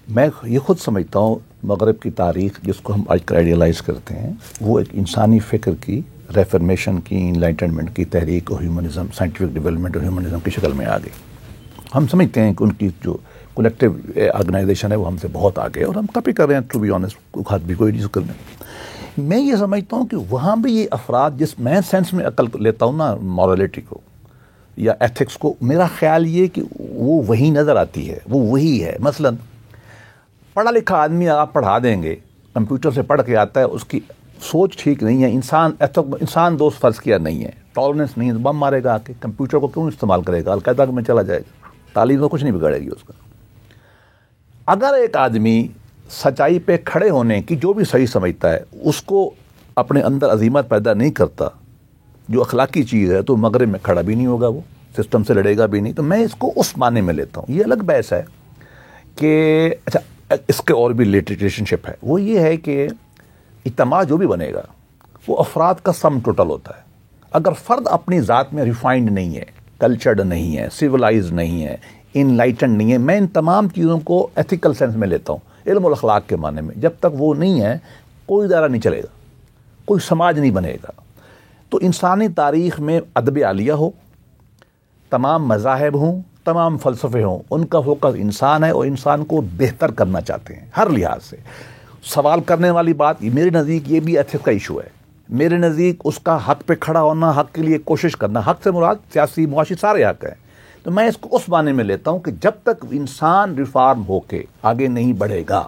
میں یہ خود سمجھتا ہوں مغرب کی تاریخ جس کو ہم آج کل آئیڈیلائز کرتے ہیں وہ ایک انسانی فکر کی ریفرمیشن کی انلائٹنمنٹ کی تحریک اور ہیومنزم سائنٹیفک ڈیولپمنٹ اور ہیومنزم کی شکل میں آ گئی. ہم سمجھتے ہیں کہ ان کی جو کولیکٹیو آرگنائزیشن ہے وہ ہم سے بہت آگے اور ہم کاپی کر رہے ہیں. ٹو بی آنیسٹ خود بھی کوئی نہیں کرنے. میں یہ سمجھتا ہوں کہ وہاں بھی یہ افراد جس میں سینس میں عقل لیتا ہوں نا مورالٹی کو یا ایتھکس کو, میرا خیال یہ کہ وہ وہی نظر آتی ہے, وہ وہی ہے. مثلا پڑھا لکھا آدمی آپ پڑھا دیں گے, کمپیوٹر سے پڑھ کے آتا ہے, اس کی سوچ ٹھیک نہیں ہے, انسان دوست فرض کیا نہیں ہے, ٹالرنس نہیں ہے, بم مارے گا آ کے. کمپیوٹر کو کیوں استعمال کرے گا, القاعدہ میں چلا جائے گا, تعلیم کو کچھ نہیں بگاڑے گی اس کا. اگر ایک آدمی سچائی پہ کھڑے ہونے کی جو بھی صحیح سمجھتا ہے اس کو اپنے اندر عزیمت پیدا نہیں کرتا جو اخلاقی چیز ہے, تو مغرب میں کھڑا بھی نہیں ہوگا, وہ سسٹم سے لڑے گا بھی نہیں. تو میں اس کو اس معنی میں لیتا ہوں. یہ الگ بحث ہے کہ اچھا اس کے اور بھی ریلیشن شپ ہے. وہ یہ ہے کہ اجتماع جو بھی بنے گا وہ افراد کا سم ٹوٹل ہوتا ہے. اگر فرد اپنی ذات میں ریفائنڈ نہیں ہے, کلچرڈ نہیں ہے, سویلائز نہیں ہے, انلائٹنڈ نہیں ہے, میں ان تمام چیزوں کو ایتھیکل سینس میں لیتا ہوں, علم والاخلاق کے معنی میں. جب تک وہ نہیں ہے کوئی ادارہ نہیں چلے گا, کوئی سماج نہیں بنے گا. تو انسانی تاریخ میں ادب عالیہ ہو, تمام مذاہب ہوں, تمام فلسفے ہوں, ان کا فوکس انسان ہے اور انسان کو بہتر کرنا چاہتے ہیں ہر لحاظ سے. سوال کرنے والی بات میرے نزدیک یہ بھی ایتھکس کا ایشو ہے. میرے نزدیک اس کا حق پہ کھڑا ہونا, حق کے لیے کوشش کرنا, حق سے مراد سیاسی معاشی سارے حق ہیں. تو میں اس کو اس معنی میں لیتا ہوں کہ جب تک انسان ریفارم ہو کے آگے نہیں بڑھے گا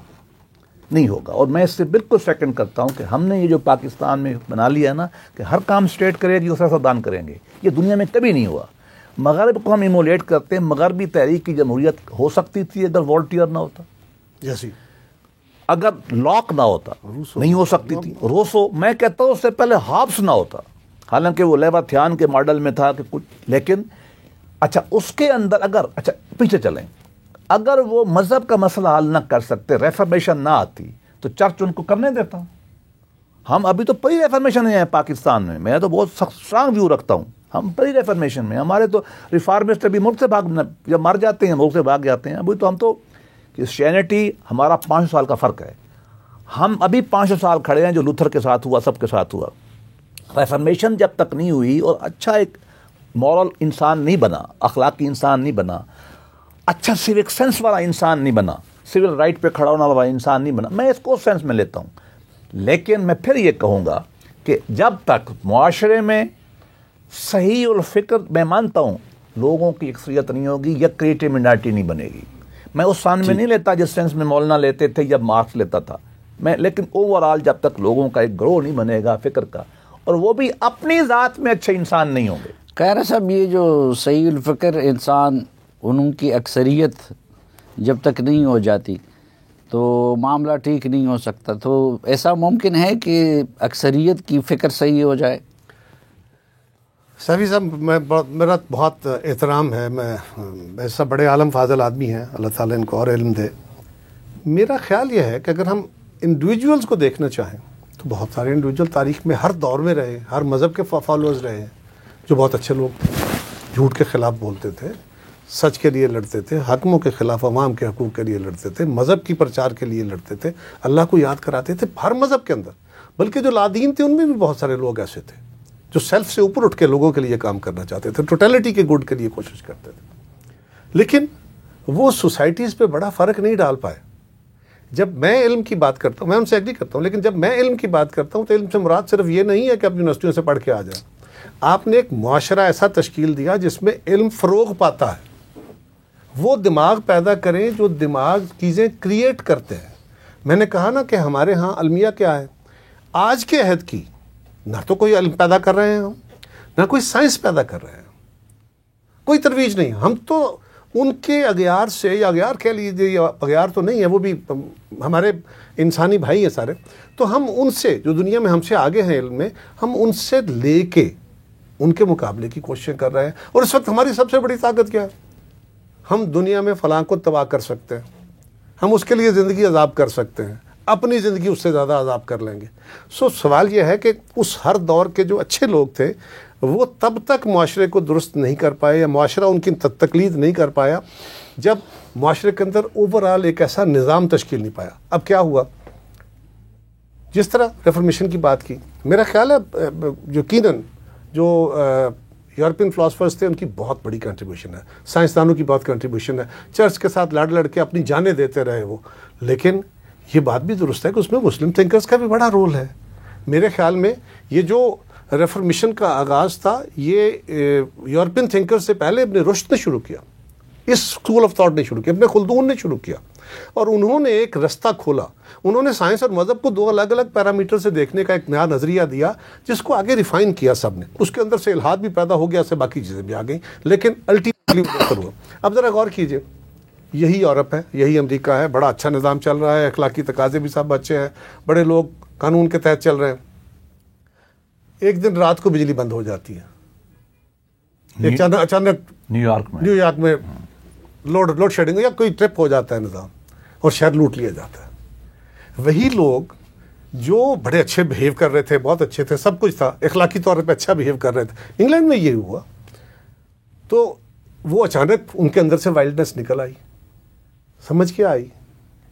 نہیں ہوگا. اور میں اس سے بالکل سیکنڈ کرتا ہوں کہ ہم نے یہ جو پاکستان میں بنا لیا ہے نا کہ ہر کام اسٹیٹ کرے گی اور سیاستدان کریں گے, یہ دنیا میں کبھی نہیں ہوا. مغرب کو ہم ایمولیٹ کرتے ہیں. مغربی تحریک کی جمہوریت ہو سکتی تھی اگر والٹیئر نہ ہوتا, جیسی اگر لاک نہ ہوتا, نہیں ہو سکتی تھی. روسو, میں کہتا ہوں اس سے پہلے ہابس نہ ہوتا, حالانکہ وہ لیواتھیان کے ماڈل میں تھا کہ کچھ, لیکن اچھا اس کے اندر اگر اچھا پیچھے چلیں, اگر وہ مذہب کا مسئلہ حل نہ کر سکتے, ریفرمیشن نہ آتی, تو چرچ ان کو کرنے دیتا. ہم ابھی تو پری ریفرمیشن ہیں پاکستان میں. میں تو بہت اسٹرانگ ویو رکھتا ہوں, ہم پری ریفرمیشن میں. ہمارے تو ریفارمسٹ ابھی ملک سے جب مر جاتے ہیں ملک سے بھاگ جاتے ہیں. ابھی تو ہم تو کرسچینٹی ہمارا 500 سال کا فرق ہے. ہم ابھی 500 سال کھڑے ہیں جو لوتھر کے ساتھ ہوا, سب کے ساتھ ہوا. ریفرمیشن جب تک نہیں ہوئی اور اچھا ایک مورل انسان نہیں بنا, اخلاقی انسان نہیں بنا, اچھا سیوک سینس والا انسان نہیں بنا, سول رائٹ پہ کھڑا ہونے والا انسان نہیں بنا, میں اس کو سینس میں لیتا ہوں. لیکن میں پھر یہ کہوں گا کہ جب تک معاشرے میں صحیح الفکر, میں مانتا ہوں لوگوں کی اکثریت نہیں ہوگی یا کریٹو منارٹی نہیں بنے گی. میں اس سان میں نہیں لیتا جس سینس میں مولانا لیتے تھے یا مارکس لیتا تھا میں, لیکن اوورآل جب تک لوگوں کا ایک گروہ نہیں بنے گا فکر کا, اور وہ بھی اپنی ذات میں اچھے انسان نہیں ہوں گے. خیر صاحب, یہ جو صحیح الفکر انسان ان کی اکثریت جب تک نہیں ہو جاتی تو معاملہ ٹھیک نہیں ہو سکتا. تو ایسا ممکن ہے کہ اکثریت کی فکر صحیح ہو جائے؟ سیفی صاحب, میرا بہت احترام ہے, میں ایسا بڑے عالم فاضل آدمی ہیں, اللہ تعالیٰ ان کو اور علم دے. میرا خیال یہ ہے کہ اگر ہم انڈیویجولز کو دیکھنا چاہیں تو بہت سارے انڈیویجول تاریخ میں ہر دور میں رہے, ہر مذہب کے فالوورز رہے ہیں جو بہت اچھے لوگ تھے, جھوٹ کے خلاف بولتے تھے, سچ کے لیے لڑتے تھے, حاکموں کے خلاف عوام کے حقوق کے لیے لڑتے تھے, مذہب کی پرچار کے لیے لڑتے تھے, اللہ کو یاد کراتے تھے ہر مذہب کے اندر. بلکہ جو لادین تھے ان میں بھی بہت سارے لوگ ایسے تھے جو سیلف سے اوپر اٹھ کے لوگوں کے لیے کام کرنا چاہتے تھے, ٹوٹیلٹی کے گڈ کے لیے کوشش کرتے تھے. لیکن وہ سوسائٹیز پہ بڑا فرق نہیں ڈال پائے. جب میں علم کی بات کرتا ہوں, میں ان سے ایگری کرتا ہوں, لیکن جب میں علم کی بات کرتا ہوں تو علم سے مراد صرف یہ نہیں ہے کہ آپ یونیورسٹیوں سے پڑھ کے آ جائیں. آپ نے ایک معاشرہ ایسا تشکیل دیا جس میں علم فروغ پاتا ہے. وہ دماغ پیدا کریں جو دماغ چیزیں کریٹ کرتے ہیں. میں نے کہا نا کہ ہمارے ہاں المیہ کیا ہے, آج کے عہد کی نہ تو کوئی علم پیدا کر رہے ہیں ہم, نہ کوئی سائنس پیدا کر رہے ہیں, کوئی ترویج نہیں. ہم تو ان کے اغیار سے, یا اغیار کہہ لیجیے, یا اغیار تو نہیں ہے, وہ بھی ہمارے انسانی بھائی ہیں سارے, تو ہم ان سے جو دنیا میں ہم سے آگے ہیں علم میں, ہم ان سے لے کے ان کے مقابلے کی کوششیں کر رہے ہیں. اور اس وقت ہماری سب سے بڑی طاقت کیا ہے؟ ہم دنیا میں فلاں کو تباہ کر سکتے ہیں, ہم اس کے لیے زندگی عذاب کر سکتے ہیں, اپنی زندگی اس سے زیادہ عذاب کر لیں گے. سوال یہ ہے کہ اس ہر دور کے جو اچھے لوگ تھے وہ تب تک معاشرے کو درست نہیں کر پائے یا معاشرہ ان کی تقلید نہیں کر پایا جب معاشرے کے اندر اوورآل ایک ایسا نظام تشکیل نہیں پایا. اب کیا ہوا؟ جس طرح ریفارمیشن کی بات کی، میرا خیال ہے یقیناً جو یورپین فلاسفرز تھے ان کی بہت بڑی کنٹریبیوشن ہے، سائنسدانوں کی بہت کنٹریبیوشن ہے، چرچ کے ساتھ لڑ کے اپنی جانیں دیتے رہے وہ. لیکن یہ بات بھی درست ہے کہ اس میں مسلم تھنکرز کا بھی بڑا رول ہے. میرے خیال میں یہ جو ریفارمیشن کا آغاز تھا یہ یورپین تھنکر سے پہلے ابن رشد نے شروع کیا، اس اسکول آف تھاٹ نے شروع کیا، ابن خلدون نے شروع کیا، اور انہوں نے ایک رستہ کھولا. انہوں نے سائنس اور مذہب کو دو الگ الگ پیرامیٹر سے دیکھنے کا ایک نیا نظریہ دیا جس کو آگے ریفائن کیا سب نے. اس کے اندر سے الحاد بھی پیدا ہو گیا، اس سے باقی چیزیں بھی آ گئیں، لیکن الٹیمیٹلی بہتر ہوا. اب ذرا غور کیجئے، یہی یورپ ہے، یہی امریکہ ہے، بڑا اچھا نظام چل رہا ہے، اخلاقی تقاضے بھی سب اچھے ہیں، بڑے لوگ قانون کے تحت چل رہے ہیں. ایک دن رات کو بجلی بند ہو جاتی ہے، اچانک نیو یارک میں لوڈ شیڈنگ یا کوئی ٹرپ ہو جاتا ہے نظام اور شہر لوٹ لیا جاتا ہے. وہی لوگ جو بڑے اچھے بہیو کر رہے تھے، بہت اچھے تھے، سب کچھ تھا، اخلاقی طور پہ اچھا بہیو کر رہے تھے، انگلینڈ میں یہ ہوا تو وہ اچانک ان کے اندر سے وائلڈنس نکل آئی. سمجھ کے آئی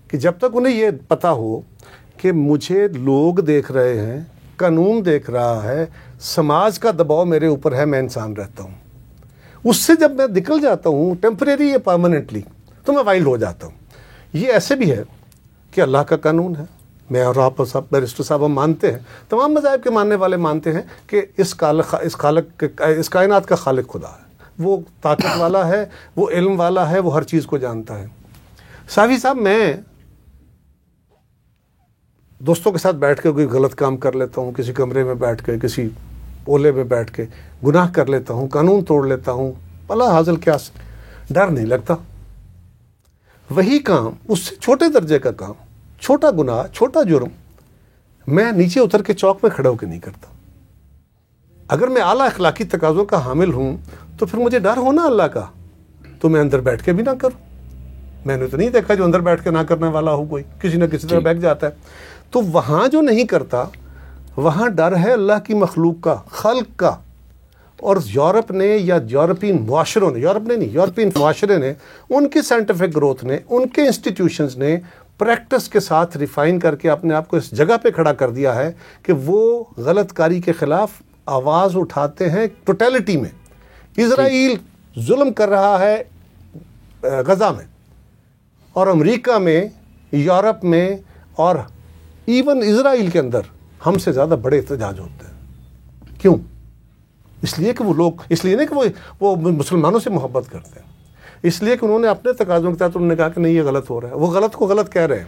کہ جب تک انہیں یہ پتا ہو کہ مجھے لوگ دیکھ رہے ہیں، قانون دیکھ رہا ہے، سماج کا دباؤ میرے اوپر ہے، میں انسان رہتا ہوں، اس سے جب میں نکل جاتا ہوں ٹیمپریری یا پرماننٹلی تو میں وائلڈ ہو جاتا ہوں. یہ ایسے بھی ہے کہ اللہ کا قانون ہے. میں اور آپ سب بیرسٹر صاحب ہم مانتے ہیں، تمام مذاہب کے ماننے والے مانتے ہیں کہ اس کائنات کا خالق خدا ہے، وہ طاقت والا ہے، وہ علم والا ہے، وہ ہر چیز کو جانتا ہے. صافی صاحب میں دوستوں کے ساتھ بیٹھ کے کوئی غلط کام کر لیتا ہوں، کسی کمرے میں بیٹھ کے، کسی اولے میں بیٹھ کے گناہ کر لیتا ہوں، قانون توڑ لیتا ہوں، بلا حاصل کیا ڈر نہیں لگتا. وہی کام، اس سے چھوٹے درجے کا کام، چھوٹا گناہ، چھوٹا جرم، میں نیچے اتر کے چوک میں کھڑا ہو کے نہیں کرتا. اگر میں اعلیٰ اخلاقی تقاضوں کا حامل ہوں تو پھر مجھے ڈر ہونا اللہ کا، تو میں اندر بیٹھ کے بھی نہ کروں. میں نے تو نہیں دیکھا جو اندر بیٹھ کے نہ کرنے والا ہو، کوئی کسی نہ کسی طرح بیٹھ جاتا ہے. تو وہاں جو نہیں کرتا وہاں ڈر ہے اللہ کی مخلوق کا، خلق کا. اور یورپ نے یا یورپین معاشروں نے، یورپین معاشرے نے، ان کی سائنٹیفک گروتھ نے، ان کے انسٹیٹیوشنز نے پریکٹس کے ساتھ ریفائن کر کے اپنے آپ کو اس جگہ پہ کھڑا کر دیا ہے کہ وہ غلط کاری کے خلاف آواز اٹھاتے ہیں. ٹوٹیلٹی میں اسرائیل ظلم کر رہا ہے غزہ میں، اور امریکہ میں، یورپ میں، اور ایون اسرائیل کے اندر ہم سے زیادہ بڑے احتجاج ہوتے ہیں. کیوں؟ اس لیے کہ وہ لوگ، اس لیے نہیں کہ وہ مسلمانوں سے محبت کرتے ہیں، اس لیے کہ انہوں نے اپنے تقاضوں کے تحت انہوں نے کہا کہ نہیں یہ غلط ہو رہا ہے، وہ غلط کو غلط کہہ رہے ہیں.